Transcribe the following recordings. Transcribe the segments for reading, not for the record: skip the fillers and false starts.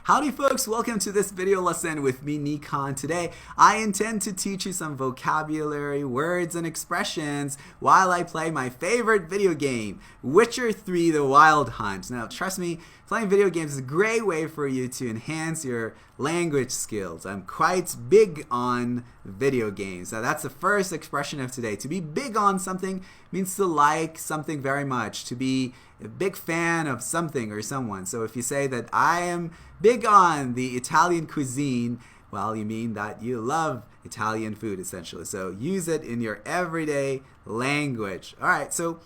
Howdy folks, welcome to this video lesson with me, Nikon. Today, I intend to teach you some vocabulary, words, and expressions while I play my favorite video game, Witcher 3 The Wild Hunt. Now, trust me, playing video games is a great way for you to enhance your language skills. I'm quite big on video games. Now, that's the first expression of today. To be big on something means to like something very much, to be a big fan of something or someone. So if you say that I am big on the Italian cuisine, well, you mean that you love Italian food, essentially. So use it in your everyday language. All right, so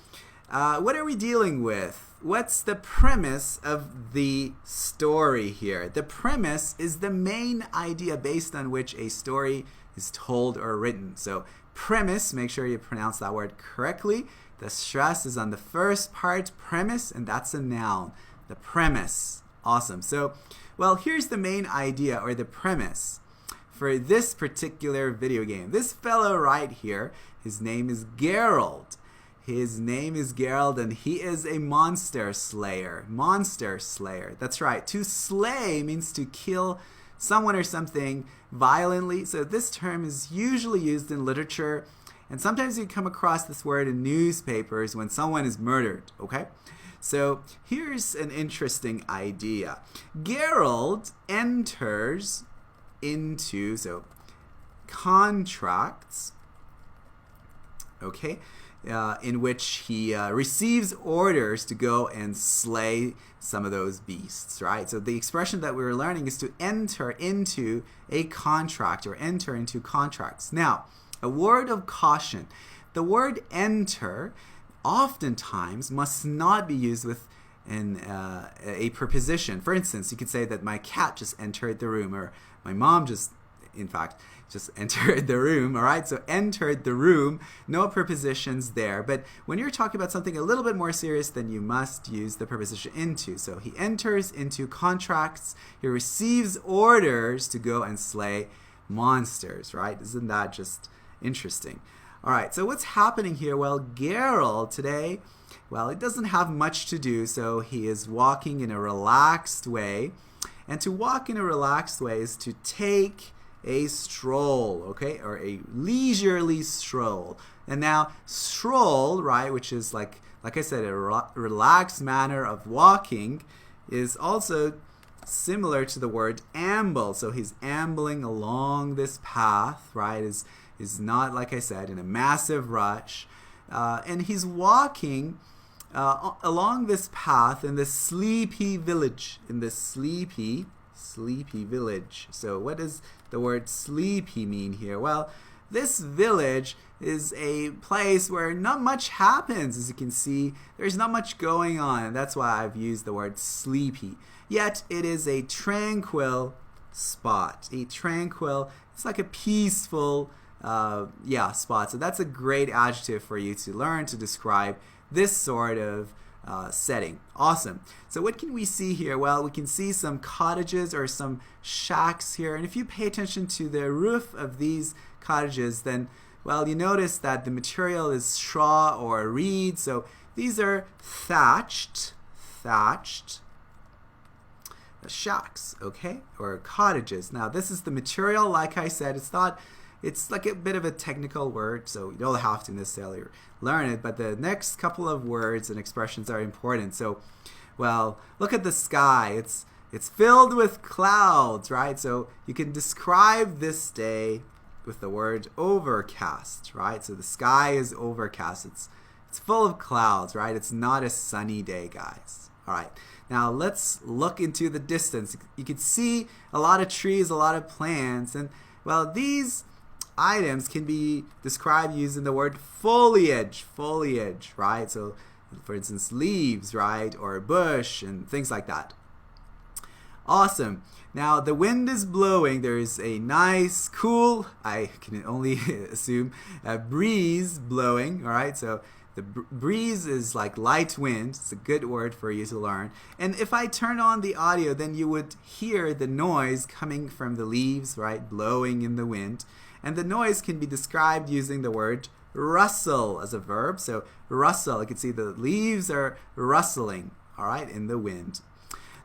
what are we dealing with? What's the premise of the story here? The premise is the main idea based on which a story is told or written. So premise, make sure you pronounce that word correctly. The stress is on the first part, premise, and that's a noun. The premise. Awesome. So, well, here's the main idea or the premise for this particular video game. This fellow right here, his name is Geralt. His name is Geralt, and he is a monster slayer. Monster slayer. That's right. To slay means to kill someone or something violently. So this term is usually used in literature, and sometimes you come across this word in newspapers when someone is murdered, okay? So here's an interesting idea. Geralt enters into, contracts, okay, in which he receives orders to go and slay some of those beasts, right? So the expression that we were learning is to enter into a contract or enter into contracts. Now, a word of caution. The word enter oftentimes must not be used with a preposition. For instance, you could say that my cat just entered the room, or my mom just entered the room, all right? So entered the room, no prepositions there. But when you're talking about something a little bit more serious, then you must use the preposition into. So he enters into contracts. He receives orders to go and slay monsters, right? Isn't that just interesting? All right, so what's happening here? Well, Geralt today, well, it doesn't have much to do, so he is walking in a relaxed way. And to walk in a relaxed way is to take a stroll, okay, or a leisurely stroll. And now, stroll, right, which is like I said, a relaxed manner of walking, is also similar to the word amble. So he's ambling along this path, right, is not, like I said, in a massive rush. And he's walking along this path in this sleepy village, sleepy village. So what does the word sleepy mean here? Well, this village is a place where not much happens. As you can see, there's not much going on, and that's why I've used the word sleepy. Yet it is a tranquil spot. It's like a peaceful spot. So that's a great adjective for you to learn to describe this sort of setting. Awesome. So what can we see here? Well, we can see some cottages or some shacks here. And if you pay attention to the roof of these cottages, then, well, you notice that the material is straw or reed. So these are thatched shacks, okay, or cottages. Now, this is the material. Like I said, it's like a bit of a technical word, so you don't have to necessarily learn it, but the next couple of words and expressions are important. So, well, look at the sky. It's filled with clouds, right? So you can describe this day with the word overcast, right? So the sky is overcast. It's full of clouds, right? It's not a sunny day, guys. All right. Now let's look into the distance. You can see a lot of trees, a lot of plants, and, well, these items can be described using the word foliage, right? So, for instance, leaves, right? Or bush and things like that. Awesome. Now, the wind is blowing. There's a nice, cool, I can only assume, a breeze blowing, all right? So the breeze is like light wind. It's a good word for you to learn. And if I turn on the audio, then you would hear the noise coming from the leaves, right? Blowing in the wind. And the noise can be described using the word rustle as a verb. So rustle, you can see the leaves are rustling, all right, in the wind.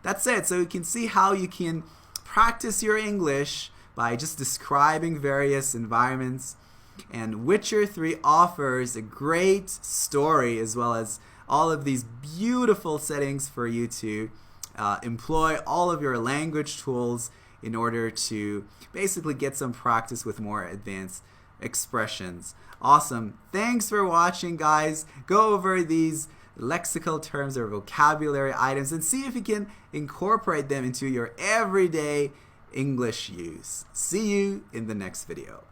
that's it. So you can see how you can practice your English by just describing various environments. And Witcher 3 offers a great story as well as all of these beautiful settings for you to employ all of your language tools in order to basically get some practice with more advanced expressions. Awesome. Thanks for watching, guys. Go over these lexical terms or vocabulary items and see if you can incorporate them into your everyday English use. See you in the next video.